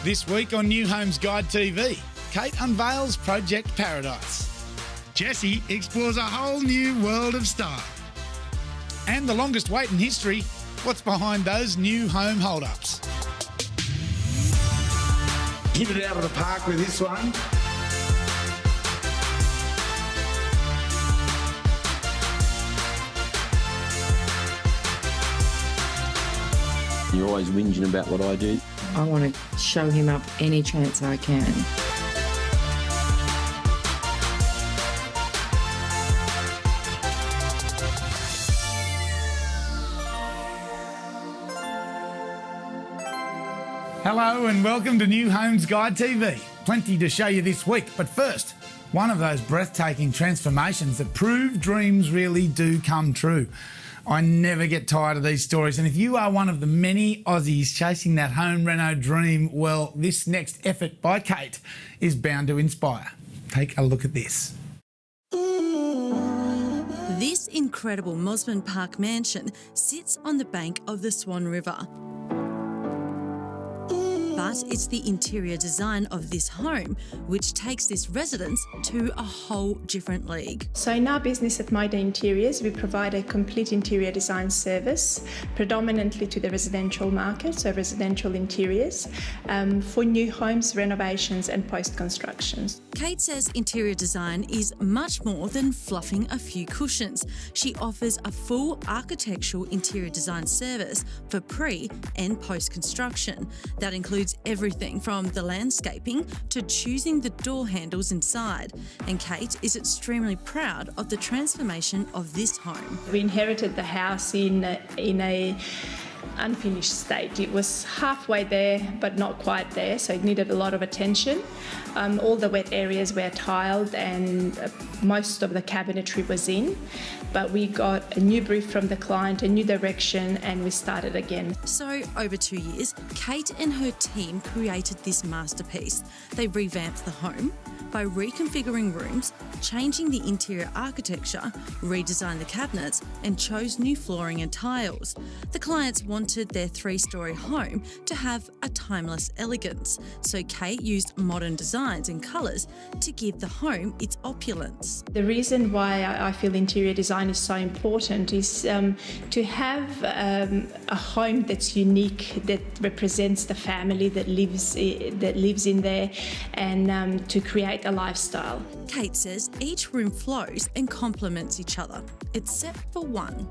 This week on New Homes Guide TV, Kate unveils Project Paradise. Jessie explores a whole new world of style. And the longest wait in history, what's behind those new home hold-ups? Hit it out of the park with this one. You're always whinging about what I do. I want to show him up any chance I can. Hello and welcome to New Homes Guide TV. Plenty to show you this week, but first, one of those breathtaking transformations that prove dreams really do come true. I never get tired of these stories, and if you are one of the many Aussies chasing that home reno dream, well, this next effort by Kate is bound to inspire. Take a look at this. This incredible Mosman Park mansion sits on the bank of the Swan River. But it's the interior design of this home which takes this residence to a whole different league. So in our business at Maida Interiors, we provide a complete interior design service, predominantly to the residential market, so residential interiors, for new homes, renovations and post-constructions. Kate says interior design is much more than fluffing a few cushions. She offers a full architectural interior design service for pre- and post-construction. That includes everything from the landscaping to choosing the door handles inside. And Kate is extremely proud of the transformation of this home. We inherited the house in a unfinished state. It was halfway there but not quite there, so it needed a lot of attention. All the wet areas were tiled and most of the cabinetry was in, but we got a new brief from the client, a new direction, and we started again. So over 2 years, Kate and her team created this masterpiece. They revamped the home by reconfiguring rooms, changing the interior architecture, redesigned the cabinets and chose new flooring and tiles. The clients wanted their 3-storey home to have a timeless elegance, so Kate used modern designs and colours to give the home its opulence. The reason why I feel interior design is so important is to have a home that's unique, that represents the family that lives in there, and to create a lifestyle. Kate says each room flows and complements each other, except for one.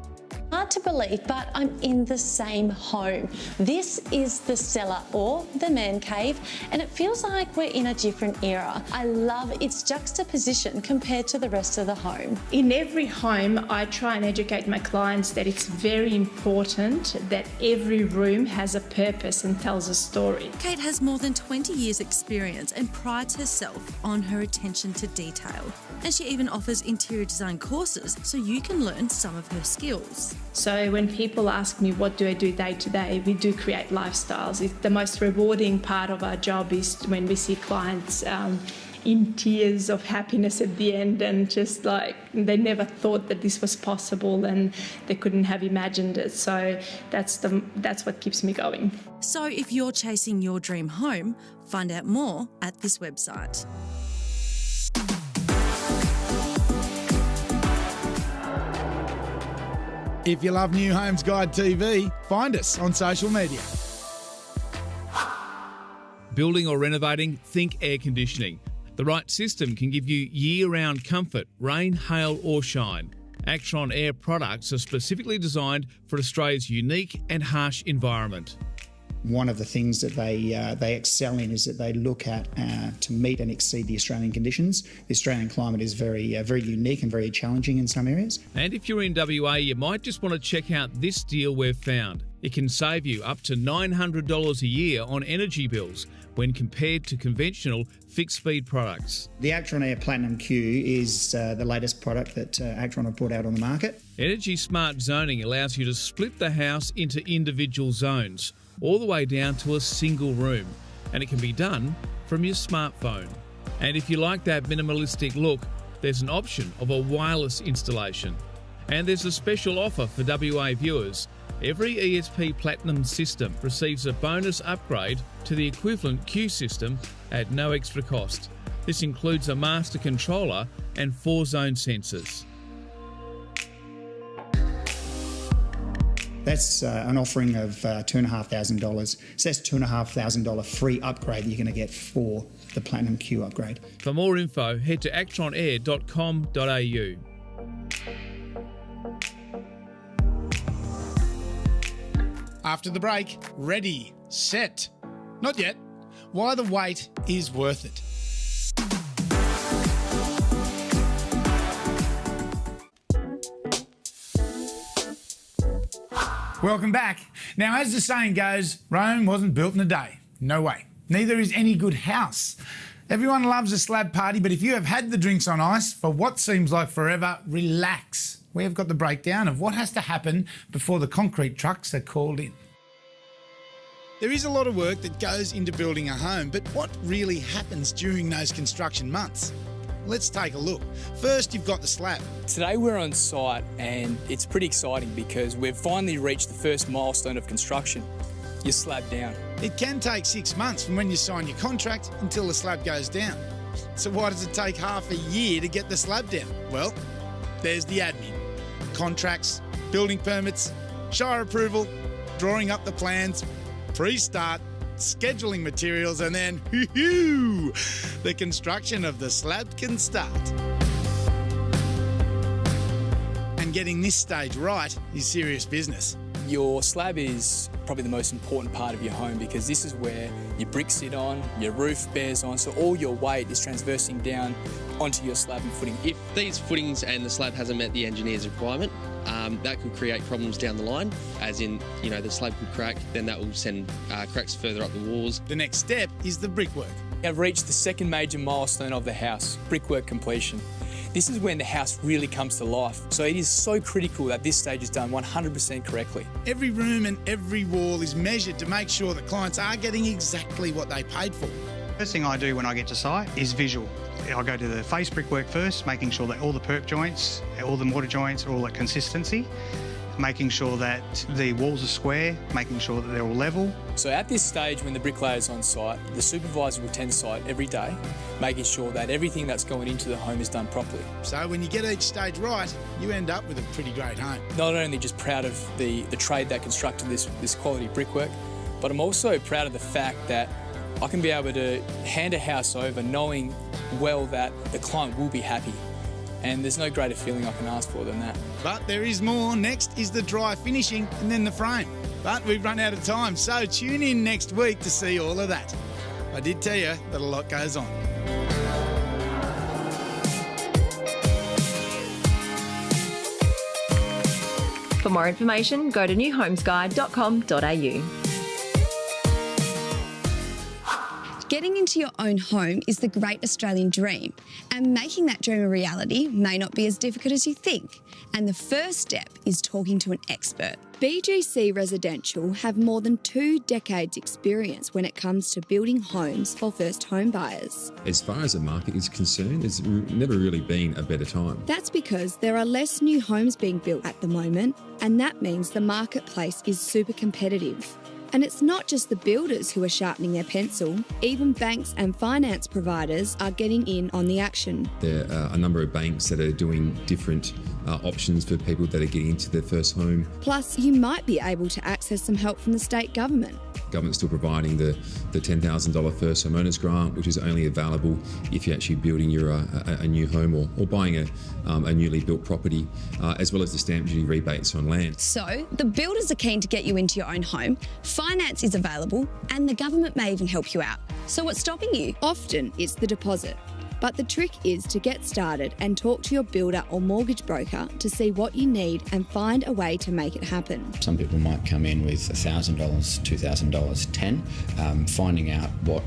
Hard to believe, but I'm in the same home. This is the cellar or the man cave, and it feels like we're in a different era. I love its juxtaposition compared to the rest of the home. In every home, I try and educate my clients that it's very important that every room has a purpose and tells a story. Kate has more than 20 years experience and prides herself on her attention to detail. And she even offers interior design courses so you can learn some of her skills. So when people ask me what do I do day to day, we do create lifestyles. It's the most rewarding part of our job is when we see clients in tears of happiness at the end, and just like they never thought that this was possible and they couldn't have imagined it. So that's what keeps me going. So if you're chasing your dream home, find out more at this website. If you love New Homes Guide TV, find us on social media. Building or renovating? Think air conditioning. The right system can give you year-round comfort, rain, hail or shine. Actron Air products are specifically designed for Australia's unique and harsh environment. One of the things that they excel in is that they look at to meet and exceed the Australian conditions. The Australian climate is very unique and very challenging in some areas. And if you're in WA, you might just want to check out this deal we've found. It can save you up to $900 a year on energy bills when compared to conventional fixed-speed products. The Actron Air Platinum Q is the latest product that Actron have brought out on the market. Energy Smart Zoning allows you to split the house into individual zones, all the way down to a single room, and it can be done from your smartphone. And if you like that minimalistic look, there's an option of a wireless installation. And there's a special offer for WA viewers. Every ESP Platinum system receives a bonus upgrade to the equivalent Q system at no extra cost. This includes a master controller and 4-zone sensors. That's an offering of $2,500. So that's $2,500 free upgrade that you're going to get for the Platinum Q upgrade. For more info, head to actronair.com.au. After the break, ready, set. Not yet. Why the wait is worth it. Welcome back. Now, as the saying goes, Rome wasn't built in a day. No way. Neither is any good house. Everyone loves a slab party, but if you have had the drinks on ice for what seems like forever, relax. We have got the breakdown of what has to happen before the concrete trucks are called in. There is a lot of work that goes into building a home, but what really happens during those construction months? Let's take a look. First, you've got the slab. Today we're on site and it's pretty exciting because we've finally reached the first milestone of construction. Your slab down. It can take 6 months from when you sign your contract until the slab goes down. So why does it take half a year to get the slab down? Well, there's the admin. Contracts, building permits, shire approval, drawing up the plans, pre-start, scheduling materials, and then the construction of the slab can start. And getting this stage right is serious business. Your slab is probably the most important part of your home because this is where your bricks sit on, your roof bears on, so all your weight is transversing down onto your slab and footing. If these footings and the slab hasn't met the engineer's requirement, that could create problems down the line, as in, the slab could crack, then that will send cracks further up the walls. The next step is the brickwork. I've reached the second major milestone of the house, brickwork completion. This is when the house really comes to life, so it is so critical that this stage is done 100% correctly. Every room and every wall is measured to make sure that clients are getting exactly what they paid for. First thing I do when I get to site is visual. I go to the face brickwork first, making sure that all the perp joints, all the mortar joints are all at consistency, making sure that the walls are square, making sure that they're all level. So at this stage when the bricklayer's on site, the supervisor will attend site every day, making sure that everything that's going into the home is done properly. So when you get each stage right, you end up with a pretty great home. Not only just proud of the trade that constructed this quality brickwork, but I'm also proud of the fact that I can be able to hand a house over knowing well that the client will be happy. And there's no greater feeling I can ask for than that. But there is more. Next is the dry finishing and then the frame. But we've run out of time, so tune in next week to see all of that. I did tell you that a lot goes on. For more information, go to newhomesguide.com.au. Getting into your own home is the great Australian dream, and making that dream a reality may not be as difficult as you think. And the first step is talking to an expert. BGC Residential have more than 2 decades experience when it comes to building homes for first home buyers. As far as the market is concerned, there's never really been a better time. That's because there are less new homes being built at the moment, and that means the marketplace is super competitive. And it's not just the builders who are sharpening their pencil, even banks and finance providers are getting in on the action. There are a number of banks that are doing different options for people that are getting into their first home. Plus, you might be able to access some help from the state government. Government's still providing the $10,000 first homeowners grant, which is only available if you're actually building a new home or buying a newly built property, as well as the stamp duty rebates on land. So, the builders are keen to get you into your own home, finance is available, and the government may even help you out. So what's stopping you? Often it's the deposit. But the trick is to get started and talk to your builder or mortgage broker to see what you need and find a way to make it happen. Some people might come in with $1,000, $2,000, 10, finding out what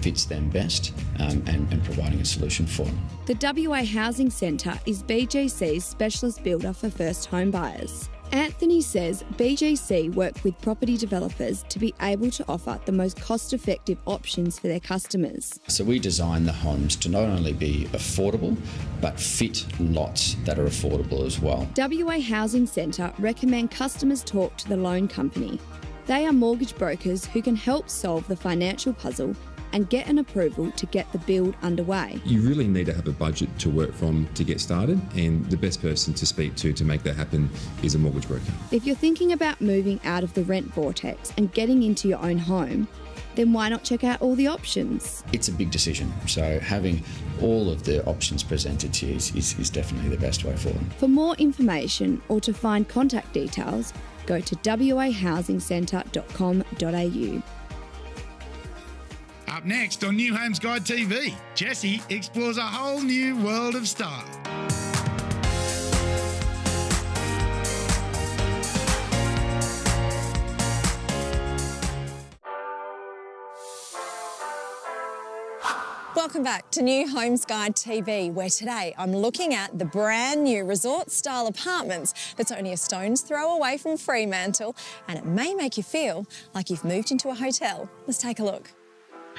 fits them best and providing a solution for them. The WA Housing Centre is BGC's specialist builder for first home buyers. Anthony says BGC work with property developers to be able to offer the most cost-effective options for their customers. So we design the homes to not only be affordable, but fit lots that are affordable as well. WA Housing Centre recommend customers talk to the loan company. They are mortgage brokers who can help solve the financial puzzle and get an approval to get the build underway. You really need to have a budget to work from to get started, and the best person to speak to make that happen is a mortgage broker. If you're thinking about moving out of the rent vortex and getting into your own home, then why not check out all the options? It's a big decision, so having all of the options presented to you is definitely the best way forward. For more information or to find contact details, go to wahousingcentre.com.au. Up next on New Homes Guide TV, Jessie explores a whole new world of style. Welcome back to New Homes Guide TV, where today I'm looking at the brand new resort-style apartments that's only a stone's throw away from Fremantle, and it may make you feel like you've moved into a hotel. Let's take a look.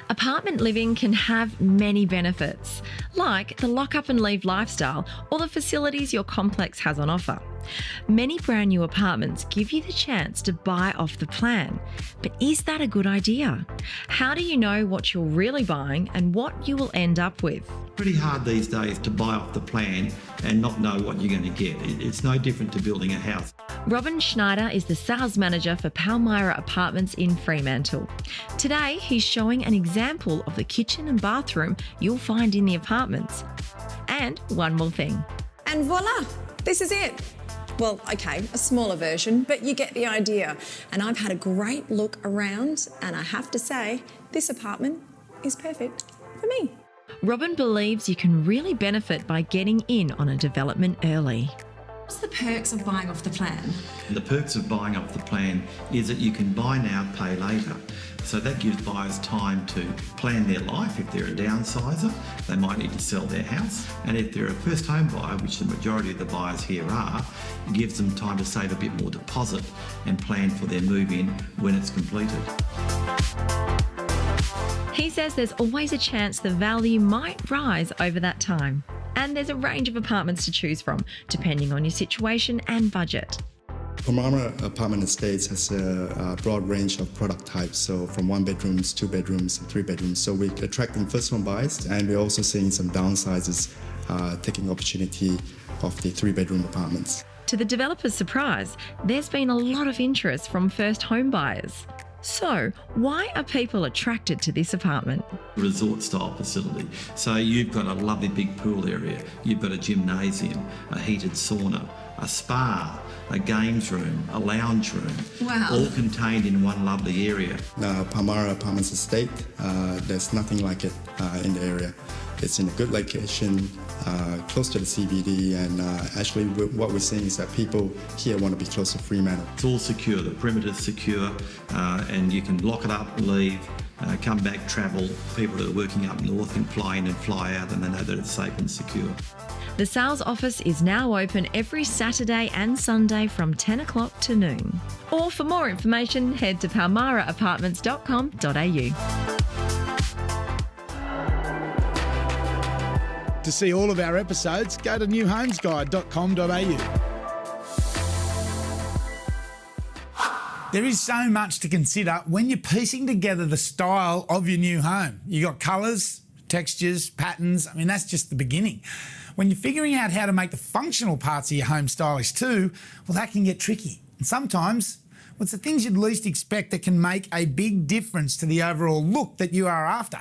Apartment living can have many benefits, like the lock up and leave lifestyle or the facilities your complex has on offer. Many brand new apartments give you the chance to buy off the plan. But is that a good idea? How do you know what you're really buying and what you will end up with? Pretty hard these days to buy off the plan and not know what you're going to get. It's no different to building a house. Robin Schneider is the sales manager for Palmyra Apartments in Fremantle. Today, he's showing an example of the kitchen and bathroom you'll find in the apartments. And one more thing. And voila, this is it. Well, okay, a smaller version, but you get the idea. And I've had a great look around, and I have to say, this apartment is perfect for me. Robin believes you can really benefit by getting in on a development early. What's the perks of buying off the plan? The perks of buying off the plan is that you can buy now, pay later. So that gives buyers time to plan their life. If they're a downsizer, they might need to sell their house. And if they're a first home buyer, which the majority of the buyers here are, it gives them time to save a bit more deposit and plan for their move-in when it's completed. He says there's always a chance the value might rise over that time. And there's a range of apartments to choose from, depending on your situation and budget. Palmyra Apartment Estates has a broad range of product types, so from 1 bedrooms, 2 bedrooms, and 3 bedrooms. So we're attracting first-home buyers, and we're also seeing some downsizers taking opportunity of the 3-bedroom apartments. To the developer's surprise, there's been a lot of interest from first home buyers. So, why are people attracted to this apartment? Resort style facility. So you've got a lovely big pool area, you've got a gymnasium, a heated sauna, a spa, a games room, a lounge room, wow, all contained in one lovely area. Palmyra Apartments Estate, there's nothing like it in the area. It's in a good location, close to the CBD, and actually what we're seeing is that people here want to be close to Fremantle. It's all secure, the perimeter's secure, and you can lock it up, leave, come back, travel. People that are working up north can fly in and fly out, and they know that it's safe and secure. The sales office is now open every Saturday and Sunday from 10 o'clock to noon. Or for more information, head to palmyraapartments.com.au. To see all of our episodes, go to newhomesguide.com.au. There is so much to consider when you're piecing together the style of your new home. You got colours, textures, patterns. I mean, that's just the beginning. When you're figuring out how to make the functional parts of your home stylish too, well, that can get tricky. And sometimes, well, it's the things you'd least expect that can make a big difference to the overall look that you are after.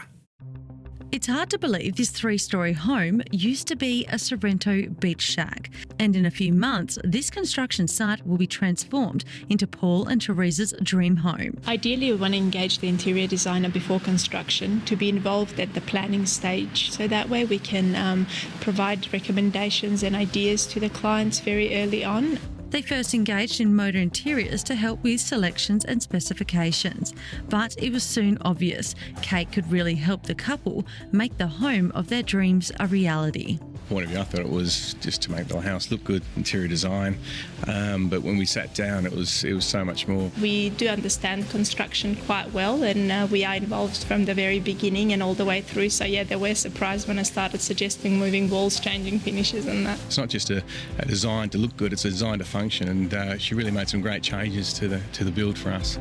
It's hard to believe this 3-storey home used to be a Sorrento beach shack, and in a few months, this construction site will be transformed into Paul and Teresa's dream home. Ideally, we want to engage the interior designer before construction to be involved at the planning stage, so that way we can provide recommendations and ideas to the clients very early on. They first engaged in Motor Interiors to help with selections and specifications, but it was soon obvious Kate could really help the couple make the home of their dreams a reality. point of view, I thought it was just to make the house look good, interior design. But when we sat down, it was so much more. We do understand construction quite well, and we are involved from the very beginning and all the way through. So yeah, they were surprised when I started suggesting moving walls, changing finishes and that. It's not just a design to look good, it's a design to function, and she really made some great changes to the build for us.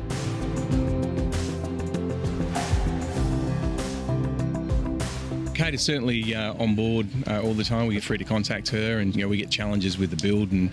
Kate is certainly on board all the time. We get free to contact her, and we get challenges with the build, and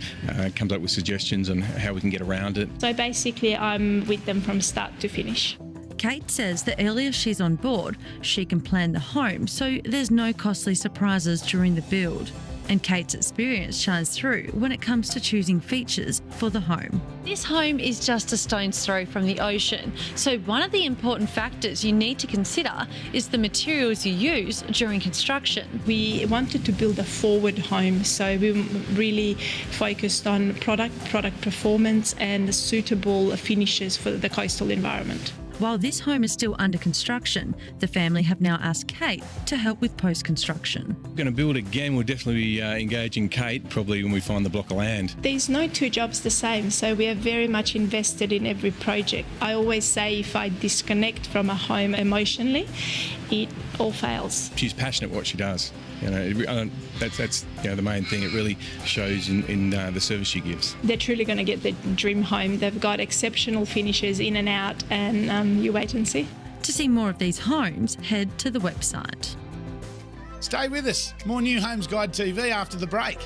comes up with suggestions on how we can get around it. So basically I'm with them from start to finish. Kate says the earlier she's on board, she can plan the home so there's no costly surprises during the build. And Kate's experience shines through when it comes to choosing features for the home. This home is just a stone's throw from the ocean, so one of the important factors you need to consider is the materials you use during construction. We wanted to build a forward home, so we really focused on product performance and suitable finishes for the coastal environment. While this home is still under construction, the family have now asked Kate to help with post-construction. We're going to build again. We'll definitely be engaging Kate probably when we find the block of land. There's no two jobs the same, so we are very much invested in every project. I always say if I disconnect from a home emotionally, it all fails. She's passionate what she does. That's the main thing. It really shows in the service she gives. They're truly going to get the dream home. They've got exceptional finishes in and out, and you wait and see. To see more of these homes, head to the website. Stay with us. More New Homes Guide TV after the break.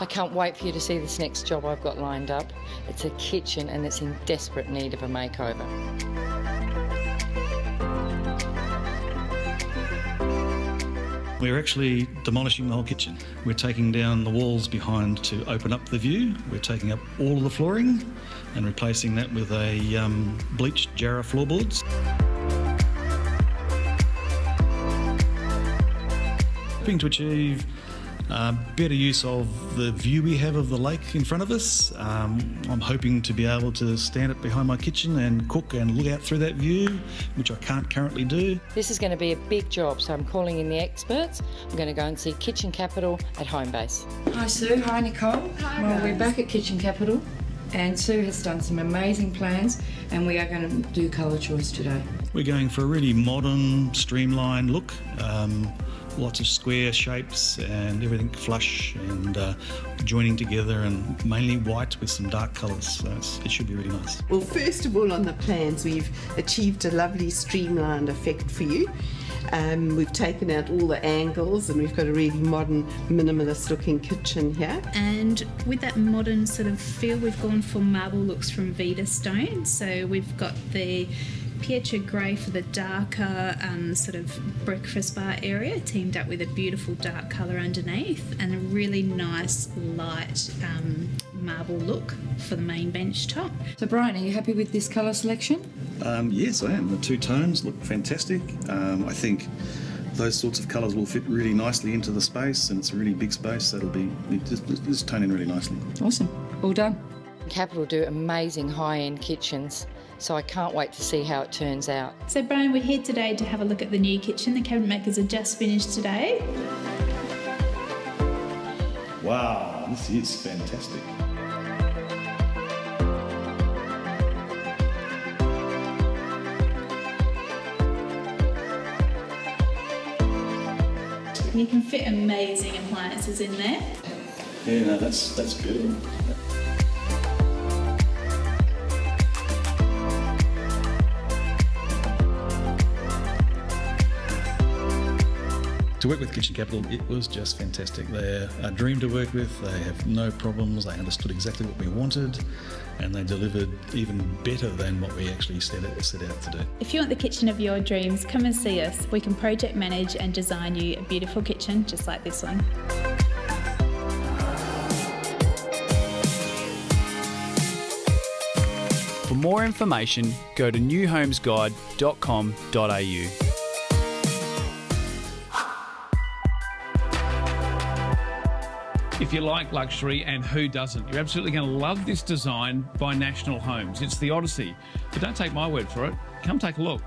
I can't wait for you to see this next job I've got lined up. It's a kitchen and it's in desperate need of a makeover. We're actually demolishing the whole kitchen. We're taking down the walls behind to open up the view. We're taking up all of the flooring and replacing that with a bleached Jarrah floorboards. Hoping to achieve better use of the view we have of the lake in front of us. I'm hoping to be able to stand up behind my kitchen and cook and look out through that view, which I can't currently do. This is going to be a big job, so I'm calling in the experts. I'm going to go and see Kitchen Capital at Homebase. Hi Sue, hi Nicole. Hi, well, guys. we're back at Kitchen Capital and Sue has done some amazing plans and we are going to do colour choice today. We're going for a really modern, streamlined look. Lots of square shapes and everything flush and joining together, and mainly white with some dark colours, so it should be really nice. Well, first of all, on the plans, we've achieved a lovely streamlined effect for you. We've taken out all the angles and we've got a really modern, minimalist looking kitchen here. And with that modern sort of feel, we've gone for marble looks from Vita Stone. So we've got the Pietra grey for the darker sort of breakfast bar area, teamed up with a beautiful dark colour underneath, and a really nice light marble look for the main bench top. So Brian, are you happy with this colour selection? Yes, I am. The two tones look fantastic. I think those sorts of colours will fit really nicely into the space, and it's a really big space, so it'll be just tone in really nicely. Awesome. All done. Capital do amazing high-end kitchens, so I can't wait to see how it turns out. So Brian, we're here today to have a look at the new kitchen. The cabinet makers are just finished today. Wow, this is fantastic. You can fit amazing appliances in there. Yeah, no, that's beautiful. To work with Kitchen Capital, it was just fantastic. They're a dream to work with. They have no problems. They understood exactly what we wanted, and they delivered even better than what we actually set out to do. If you want the kitchen of your dreams, come and see us. We can project manage and design you a beautiful kitchen just like this one. For more information, go to newhomesguide.com.au. If you like luxury, and who doesn't, you're absolutely going to love this design by National Homes. It's the Odyssey. But don't take my word for it. Come take a look.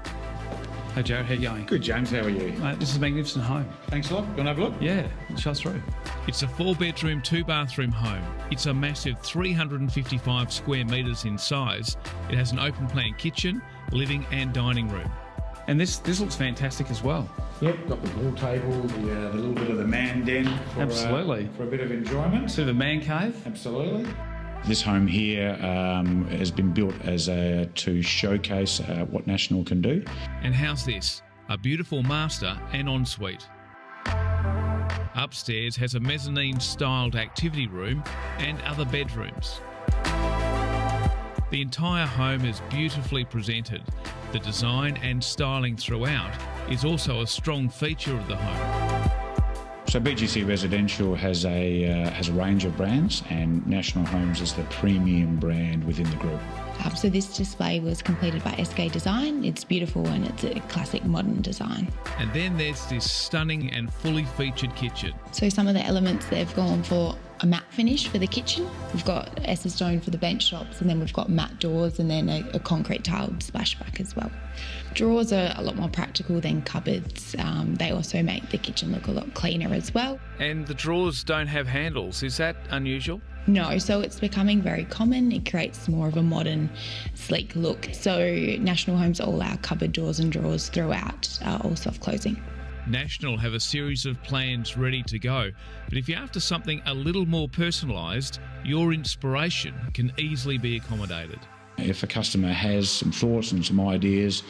Hey Jared, how you going? Good, James. How are you? Mate, this is a magnificent home. Thanks a lot. You want to have a look? Yeah, show us through. It's a 4-bedroom, 2-bathroom home. It's a massive 355 square metres in size. It has an open-plan kitchen, living and dining room. And this looks fantastic as well. Yep, got the pool table, the little bit of the man den. Absolutely. For a bit of enjoyment. So the man cave. Absolutely. This home here has been built to showcase what National can do. And how's this? A beautiful master and ensuite. Upstairs has a mezzanine-styled activity room and other bedrooms. The entire home is beautifully presented. The design and styling throughout is also a strong feature of the home. So BGC Residential has a range of brands, and National Homes is the premium brand within the group. So this display was completed by SK Design. It's beautiful and it's a classic modern design. And then there's this stunning and fully featured kitchen. So some of the elements they've gone for a matte finish for the kitchen. We've got Esser stone for the bench tops, and then we've got matte doors and then a concrete tiled splashback as well. Drawers are a lot more practical than cupboards. They also make the kitchen look a lot cleaner as well. And the drawers don't have handles. Is that unusual? No, so it's becoming very common. It creates more of a modern, sleek look. So National Homes, all our cupboard doors and drawers throughout are all soft closing. National have a series of plans ready to go, but if you're after something a little more personalised, your inspiration can easily be accommodated. If a customer has some thoughts and some ideas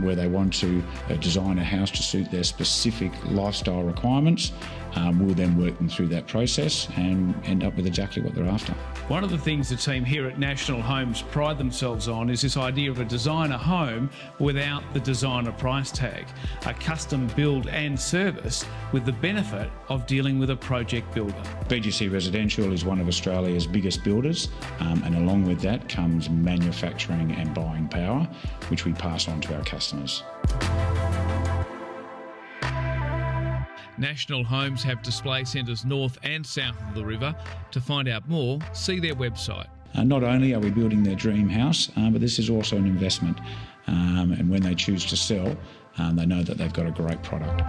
where they want to design a house to suit their specific lifestyle requirements, we'll then work them through that process and end up with exactly what they're after. One of the things the team here at National Homes pride themselves on is this idea of a designer home without the designer price tag, a custom build and service with the benefit of dealing with a project builder. BGC Residential is one of Australia's biggest builders, and along with that comes manufacturing and buying power, which we pass on to our customers. National Homes have display centres north and south of the river. To find out more, see their website. Not only are we building their dream house, but this is also an investment. And when they choose to sell, they know that they've got a great product.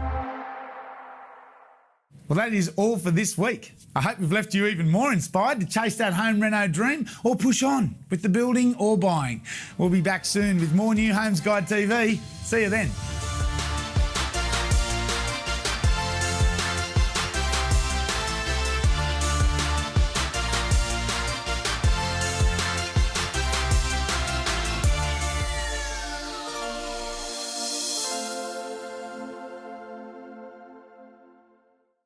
Well, that is all for this week. I hope we've left you even more inspired to chase that home reno dream or push on with the building or buying. We'll be back soon with more New Homes Guide TV. See you then.